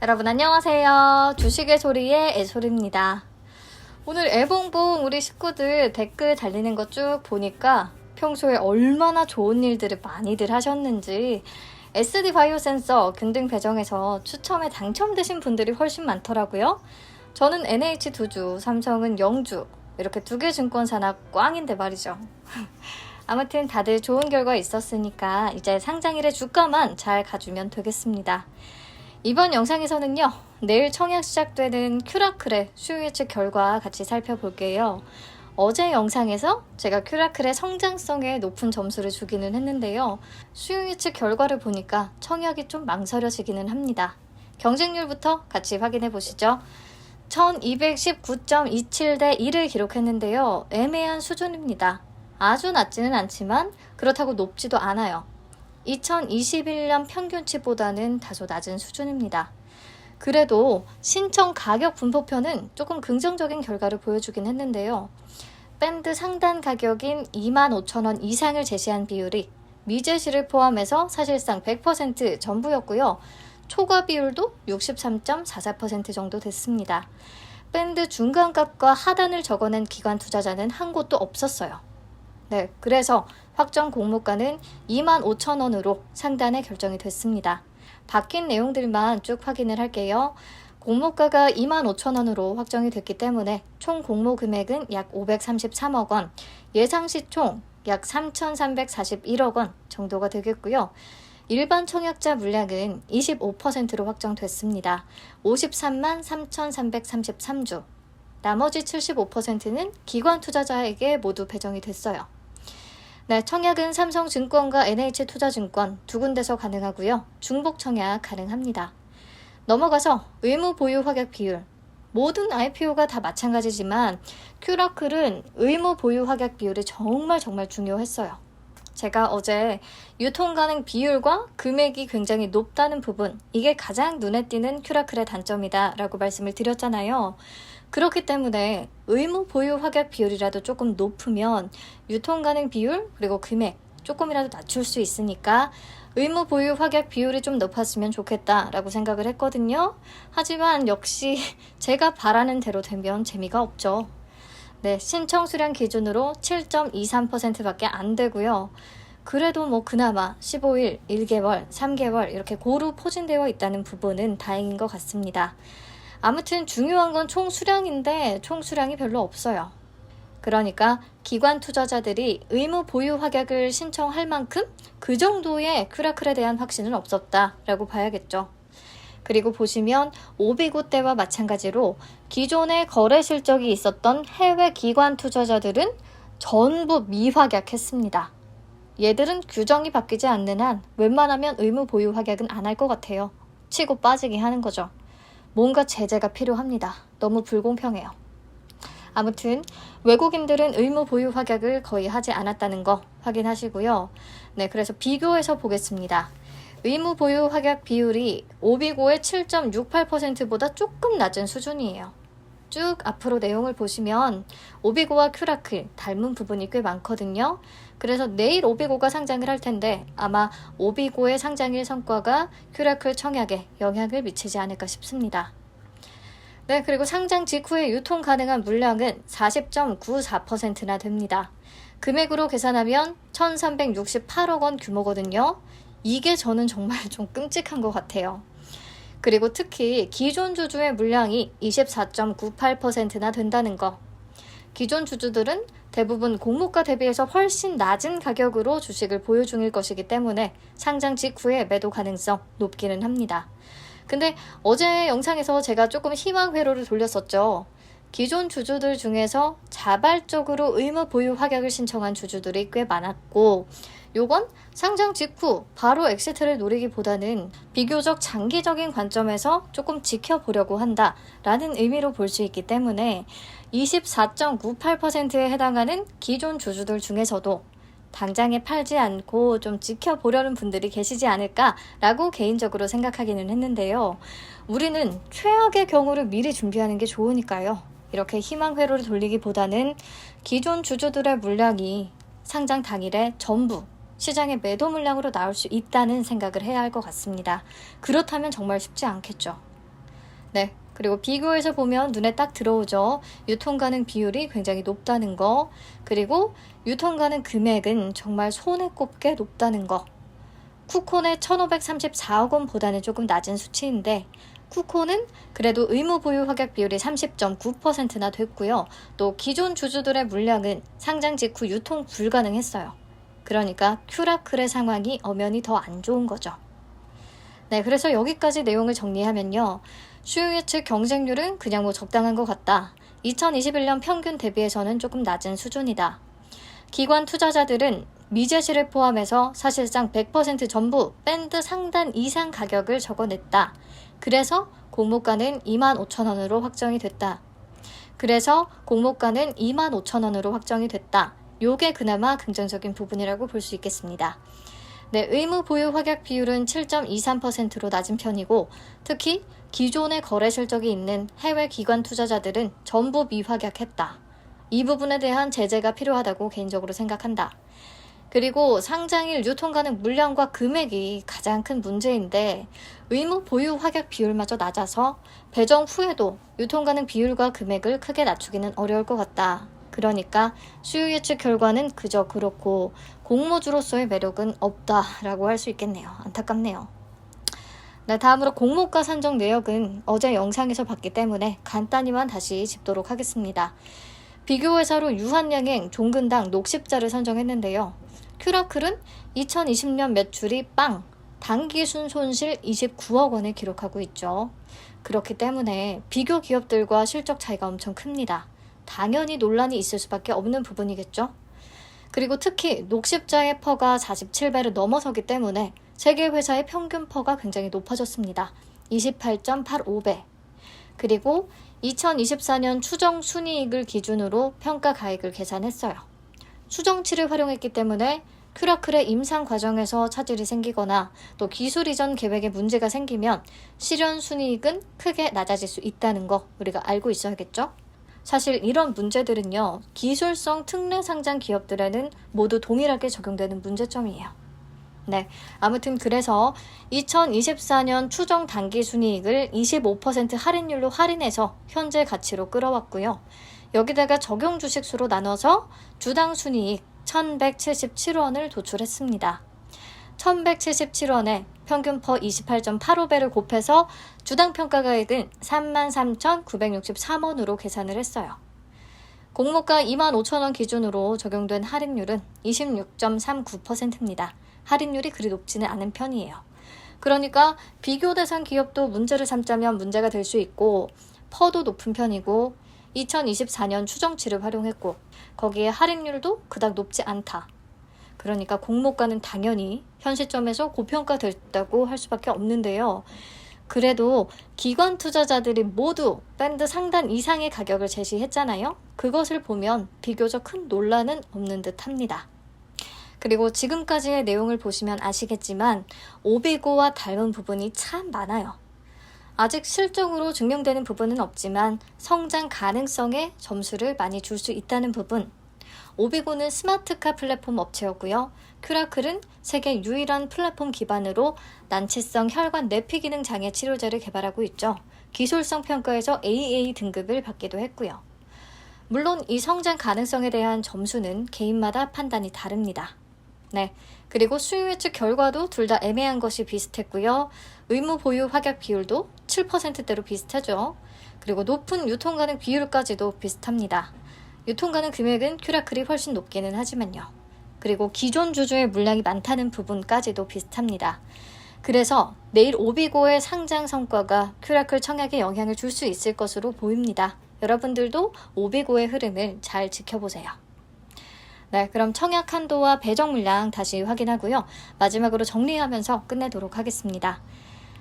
여러분 안녕하세요. 주식의 소리의 애소리입니다. 오늘 애봉봉 우리 식구들 댓글 달리는 거 쭉 보니까 평소에 얼마나 좋은 일들을 많이들 하셨는지 SD 바이오센서 균등 배정에서 추첨에 당첨되신 분들이 훨씬 많더라고요. 저는 NH 2주, 삼성은 0주 이렇게 2개 증권사나 꽝인데 말이죠. 아무튼 다들 좋은 결과 있었으니까 이제 상장일의 주가만 잘 가주면 되겠습니다. 이번 영상에서는요, 내일 청약 시작되는 큐라클의 수요 예측 결과 같이 살펴볼게요. 어제 영상에서 제가 큐라클의 성장성에 높은 점수를 주기는 했는데요. 수요 예측 결과를 보니까 청약이 좀 망설여지기는 합니다. 경쟁률부터 같이 확인해 보시죠. 1219.27 대 1을 기록했는데요. 애매한 수준입니다. 아주 낮지는 않지만 그렇다고 높지도 않아요. 2021년 평균치보다는 다소 낮은 수준입니다. 그래도 신청 가격 분포표는 조금 긍정적인 결과를 보여주긴 했는데요. 밴드 상단 가격인 25,000원 이상을 제시한 비율이 미제시를 포함해서 사실상 100% 전부였고요. 초과 비율도 63.44% 정도 됐습니다. 밴드 중간값과 하단을 적어낸 기관 투자자는 한 곳도 없었어요. 네, 그래서 확정 공모가는 25,000원으로 상단에 결정이 됐습니다. 바뀐 내용들만 쭉 확인을 할게요. 공모가가 25,000원으로 확정이 됐기 때문에 총 공모 금액은 약 533억 원, 예상시 총 약 3,341억 원 정도가 되겠고요. 일반 청약자 물량은 25%로 확정됐습니다. 53만 3,333주. 나머지 75%는 기관 투자자에게 모두 배정이 됐어요. 네, 청약은 삼성증권과 NH투자증권 두 군데서 가능하고요. 중복 청약 가능합니다. 넘어가서 의무 보유 확약 비율. 모든 IPO가 다 마찬가지지만 큐라클은 의무 보유 확약 비율이 정말 중요했어요. 제가 어제 유통 가능 비율과 금액이 굉장히 높다는 부분, 이게 가장 눈에 띄는 큐라클의 단점이다 라고 말씀을 드렸잖아요. 그렇기 때문에 의무 보유 확약 비율이라도 조금 높으면 유통 가능 비율 그리고 금액 조금이라도 낮출 수 있으니까 의무 보유 확약 비율이 좀 높았으면 좋겠다라고 생각을 했거든요. 하지만 역시 제가 바라는 대로 되면 재미가 없죠. 네, 신청 수량 기준으로 7.23%밖에 안 되고요. 그래도 그나마 15일, 1개월, 3개월 이렇게 고루 포진되어 있다는 부분은 다행인 것 같습니다. 아무튼 중요한 건 총 수량인데 총 수량이 별로 없어요. 그러니까 기관 투자자들이 의무 보유 확약을 신청할 만큼 그 정도의 큐라클에 대한 확신은 없었다라고 봐야겠죠. 그리고 보시면 오비고 때와 마찬가지로 기존에 거래 실적이 있었던 해외 기관 투자자들은 전부 미확약했습니다. 얘들은 규정이 바뀌지 않는 한 웬만하면 의무 보유 확약은 안 할 것 같아요. 치고 빠지기 하는 거죠. 뭔가 제재가 필요합니다. 너무 불공평해요. 아무튼 외국인들은 의무 보유 확약을 거의 하지 않았다는 거 확인하시고요. 네, 그래서 비교해서 보겠습니다. 의무 보유 확약 비율이 오비고의 7.68%보다 조금 낮은 수준이에요. 쭉 앞으로 내용을 보시면 오비고와 큐라클 닮은 부분이 꽤 많거든요. 그래서 내일 오비고가 상장을 할 텐데 아마 오비고의 상장일 성과가 큐라클 청약에 영향을 미치지 않을까 싶습니다. 네, 그리고 상장 직후에 유통 가능한 물량은 40.94%나 됩니다. 금액으로 계산하면 1,368억 원 규모거든요. 이게 저는 정말 좀 끔찍한 것 같아요. 그리고 특히 기존 주주의 물량이 24.98%나 된다는 거. 기존 주주들은 대부분 공모가 대비해서 훨씬 낮은 가격으로 주식을 보유 중일 것이기 때문에 상장 직후에 매도 가능성 높기는 합니다. 근데 어제 영상에서 제가 조금 희망 회로를 돌렸었죠. 기존 주주들 중에서 자발적으로 의무 보유 확약을 신청한 주주들이 꽤 많았고 요건 상장 직후 바로 엑시트를 노리기보다는 비교적 장기적인 관점에서 조금 지켜보려고 한다라는 의미로 볼 수 있기 때문에 24.98%에 해당하는 기존 주주들 중에서도 당장에 팔지 않고 좀 지켜보려는 분들이 계시지 않을까라고 개인적으로 생각하기는 했는데요. 우리는 최악의 경우를 미리 준비하는 게 좋으니까요. 이렇게 희망 회로를 돌리기보다는 기존 주주들의 물량이 상장 당일에 전부 시장의 매도 물량으로 나올 수 있다는 생각을 해야 할 것 같습니다. 그렇다면 정말 쉽지 않겠죠. 네. 그리고 비교해서 보면 눈에 딱 들어오죠. 유통 가능 비율이 굉장히 높다는 거, 그리고 유통 가능 금액은 정말 손에 꼽게 높다는 거. 쿠콘의 1,534억 원보다는 조금 낮은 수치인데, 쿠콘은 그래도 의무 보유 확약 비율이 30.9%나 됐고요. 또 기존 주주들의 물량은 상장 직후 유통 불가능했어요. 그러니까 큐라클의 상황이 엄연히 더 안 좋은 거죠. 네, 그래서 여기까지 내용을 정리하면요. 수요 예측 경쟁률은 그냥 뭐 적당한 것 같다. 2021년 평균 대비해서는 조금 낮은 수준이다. 기관 투자자들은 미제시를 포함해서 사실상 100% 전부 밴드 상단 이상 가격을 적어냈다. 그래서 공모가는 25,000원으로 확정이 됐다. 요게 그나마 긍정적인 부분이라고 볼 수 있겠습니다. 네, 의무 보유 확약 비율은 7.23%로 낮은 편이고, 특히 기존의 거래 실적이 있는 해외 기관 투자자들은 전부 미확약했다. 이 부분에 대한 제재가 필요하다고 개인적으로 생각한다. 그리고 상장일 유통 가능 물량과 금액이 가장 큰 문제인데, 의무 보유 확약 비율마저 낮아서 배정 후에도 유통 가능 비율과 금액을 크게 낮추기는 어려울 것 같다. 그러니까 수요 예측 결과는 그저 그렇고 공모주로서의 매력은 없다라고 할 수 있겠네요. 안타깝네요. 네, 다음으로 공모가 산정 내역은 어제 영상에서 봤기 때문에 간단히만 다시 짚도록 하겠습니다. 비교회사로 유한양행, 종근당, 녹십자를 선정했는데요. 큐라클은 2020년 매출이 빵, 당기순 손실 29억 원을 기록하고 있죠. 그렇기 때문에 비교 기업들과 실적 차이가 엄청 큽니다. 당연히 논란이 있을 수밖에 없는 부분이겠죠. 그리고 특히 녹십자의 퍼가 47배를 넘어서기 때문에 세계 회사의 평균 퍼가 굉장히 높아졌습니다. 28.85배. 그리고 2024년 추정 순이익을 기준으로 평가 가액을 계산했어요. 추정치를 활용했기 때문에 큐라클의 임상 과정에서 차질이 생기거나 또 기술 이전 계획에 문제가 생기면 실현 순이익은 크게 낮아질 수 있다는 거 우리가 알고 있어야겠죠? 사실 이런 문제들은요, 기술성 특례 상장 기업들에는 모두 동일하게 적용되는 문제점이에요. 네, 아무튼 그래서 2024년 추정 당기 순이익을 25% 할인율로 할인해서 현재 가치로 끌어왔고요. 여기다가 적용 주식수로 나눠서 주당 순이익 1,177원을 도출했습니다. 1,177원에 평균 퍼 28.85배를 곱해서 주당 평가가액은 33,963원으로 계산을 했어요. 공모가 25,000원 기준으로 적용된 할인율은 26.39%입니다. 할인율이 그리 높지는 않은 편이에요. 그러니까 비교 대상 기업도 문제를 삼자면 문제가 될 수 있고, 퍼도 높은 편이고 2024년 추정치를 활용했고 거기에 할인율도 그닥 높지 않다. 그러니까 공모가는 당연히 현 시점에서 고평가됐다고 할 수밖에 없는데요. 그래도 기관 투자자들이 모두 밴드 상단 이상의 가격을 제시했잖아요. 그것을 보면 비교적 큰 논란은 없는 듯 합니다. 그리고 지금까지의 내용을 보시면 아시겠지만 오비고와 닮은 부분이 참 많아요. 아직 실적으로 증명되는 부분은 없지만 성장 가능성에 점수를 많이 줄 수 있다는 부분. 오비고는 스마트카 플랫폼 업체였고요. 큐라클은 세계 유일한 플랫폼 기반으로 난치성 혈관 내피 기능 장애 치료제를 개발하고 있죠. 기술성 평가에서 AA 등급을 받기도 했고요. 물론 이 성장 가능성에 대한 점수는 개인마다 판단이 다릅니다. 네, 그리고 수요 예측 결과도 둘 다 애매한 것이 비슷했고요. 의무 보유 확약 비율도 7%대로 비슷하죠. 그리고 높은 유통 가능 비율까지도 비슷합니다. 유통 가능 금액은 큐라클이 훨씬 높기는 하지만요. 그리고 기존 주주의 물량이 많다는 부분까지도 비슷합니다. 그래서 내일 오비고의 상장 성과가 큐라클 청약에 영향을 줄 수 있을 것으로 보입니다. 여러분들도 오비고의 흐름을 잘 지켜보세요. 네, 그럼 청약 한도와 배정 물량 다시 확인하고요. 마지막으로 정리하면서 끝내도록 하겠습니다.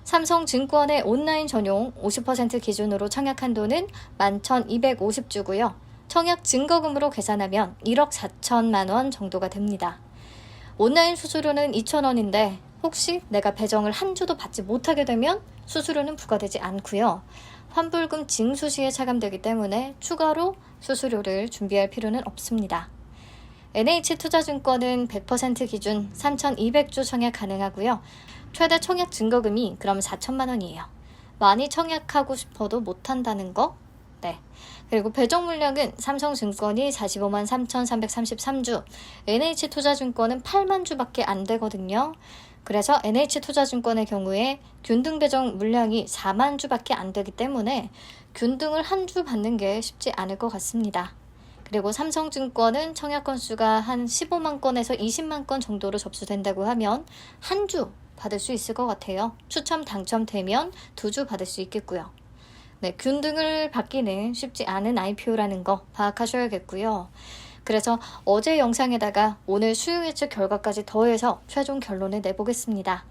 삼성증권의 온라인 전용 50% 기준으로 청약 한도는 11,250주고요. 청약 증거금으로 계산하면 1억 4천만 원 정도가 됩니다. 온라인 수수료는 2,000원인데 혹시 내가 배정을 한 주도 받지 못하게 되면 수수료는 부과되지 않고요. 환불금 징수 시에 차감되기 때문에 추가로 수수료를 준비할 필요는 없습니다. NH투자증권은 100% 기준 3,200주 청약 가능하고요. 최대 청약 증거금이 그럼 4천만 원이에요. 많이 청약하고 싶어도 못한다는 거. 네. 그리고 배정 물량은 삼성증권이 45만 3,333주, NH투자증권은 8만 주밖에 안 되거든요. 그래서 NH투자증권의 경우에 균등 배정 물량이 4만 주밖에 안 되기 때문에 균등을 한 주 받는 게 쉽지 않을 것 같습니다. 그리고 삼성증권은 청약 건수가 한 15만 건에서 20만 건 정도로 접수된다고 하면 한 주 받을 수 있을 것 같아요. 추첨 당첨되면 2주 받을 수 있겠고요. 네, 균등을 받기는 쉽지 않은 IPO라는 거 파악하셔야겠고요. 그래서 어제 영상에다가 오늘 수요 예측 결과까지 더해서 최종 결론을 내보겠습니다.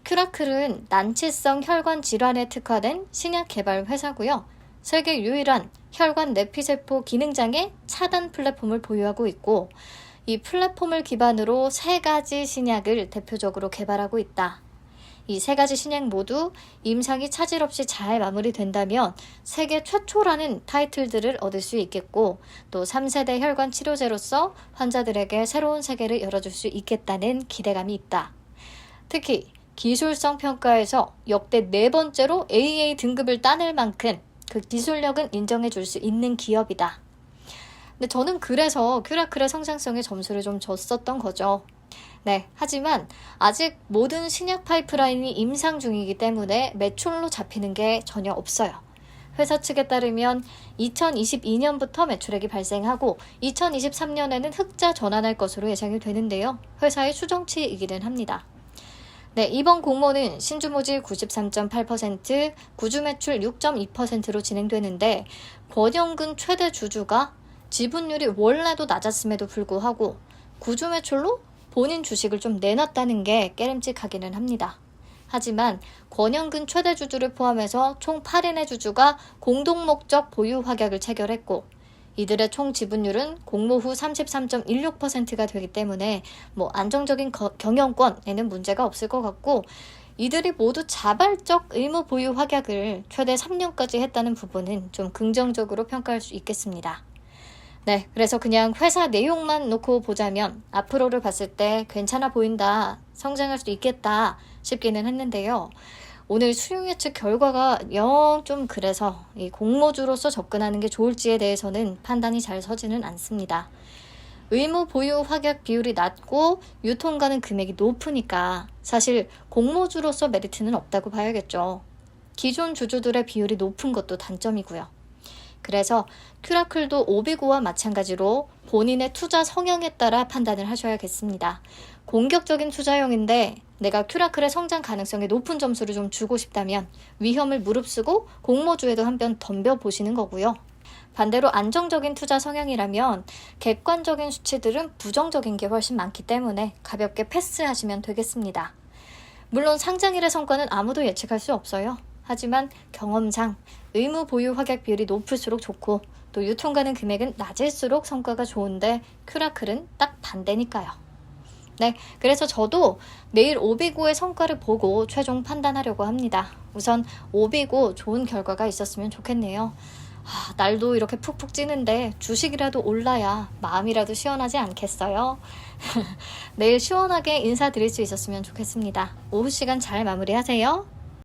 큐라클은 난치성 혈관 질환에 특화된 신약 개발 회사고요. 세계 유일한 혈관 내피세포 기능장애 차단 플랫폼을 보유하고 있고, 이 플랫폼을 기반으로 3가지 신약을 대표적으로 개발하고 있다. 이 3가지 신약 모두 임상이 차질 없이 잘 마무리된다면 세계 최초라는 타이틀들을 얻을 수 있겠고, 또 3세대 혈관 치료제로서 환자들에게 새로운 세계를 열어줄 수 있겠다는 기대감이 있다. 특히 기술성 평가에서 역대 4번째로 AA 등급을 따낼 만큼 그 기술력은 인정해 줄 수 있는 기업이다. 근데 저는 그래서 큐라클의 성장성에 점수를 좀 줬었던 거죠. 네, 하지만 아직 모든 신약 파이프라인이 임상 중이기 때문에 매출로 잡히는 게 전혀 없어요. 회사 측에 따르면 2022년부터 매출액이 발생하고 2023년에는 흑자 전환할 것으로 예상이 되는데요. 회사의 추정치이기는 합니다. 네, 이번 공모는 신주모질 93.8%, 구주매출 6.2%로 진행되는데, 권영근 최대 주주가 지분율이 원래도 낮았음에도 불구하고 구주매출로 본인 주식을 좀 내놨다는 게 깨름직하기는 합니다. 하지만 권영근 최대 주주를 포함해서 총 8인의 주주가 공동목적 보유 확약을 체결했고, 이들의 총 지분율은 공모 후 33.16%가 되기 때문에 안정적인 경영권에는 문제가 없을 것 같고, 이들이 모두 자발적 의무 보유 확약을 최대 3년까지 했다는 부분은 좀 긍정적으로 평가할 수 있겠습니다. 네, 그래서 그냥 회사 내용만 놓고 보자면 앞으로를 봤을 때 괜찮아 보인다, 성장할 수 있겠다 싶기는 했는데요. 오늘 수요 예측 결과가 영 좀 그래서 이 공모주로서 접근하는 게 좋을지에 대해서는 판단이 잘 서지는 않습니다. 의무 보유 확약 비율이 낮고 유통 가는 금액이 높으니까 사실 공모주로서 메리트는 없다고 봐야겠죠. 기존 주주들의 비율이 높은 것도 단점이고요. 그래서 큐라클도 오비고와 마찬가지로 본인의 투자 성향에 따라 판단을 하셔야겠습니다. 공격적인 투자형인데 내가 큐라클의 성장 가능성에 높은 점수를 좀 주고 싶다면 위험을 무릅쓰고 공모주에도 한번 덤벼보시는 거고요. 반대로 안정적인 투자 성향이라면 객관적인 수치들은 부정적인 게 훨씬 많기 때문에 가볍게 패스하시면 되겠습니다. 물론 상장일의 성과는 아무도 예측할 수 없어요. 하지만 경험상 의무 보유 확약 비율이 높을수록 좋고, 또 유통 가능 금액은 낮을수록 성과가 좋은데 큐라클은 딱 반대니까요. 네, 그래서 저도 내일 오비고의 성과를 보고 최종 판단하려고 합니다. 우선 오비고 좋은 결과가 있었으면 좋겠네요. 날도 이렇게 푹푹 찌는데 주식이라도 올라야 마음이라도 시원하지 않겠어요? 내일 시원하게 인사드릴 수 있었으면 좋겠습니다. 오후 시간 잘 마무리하세요.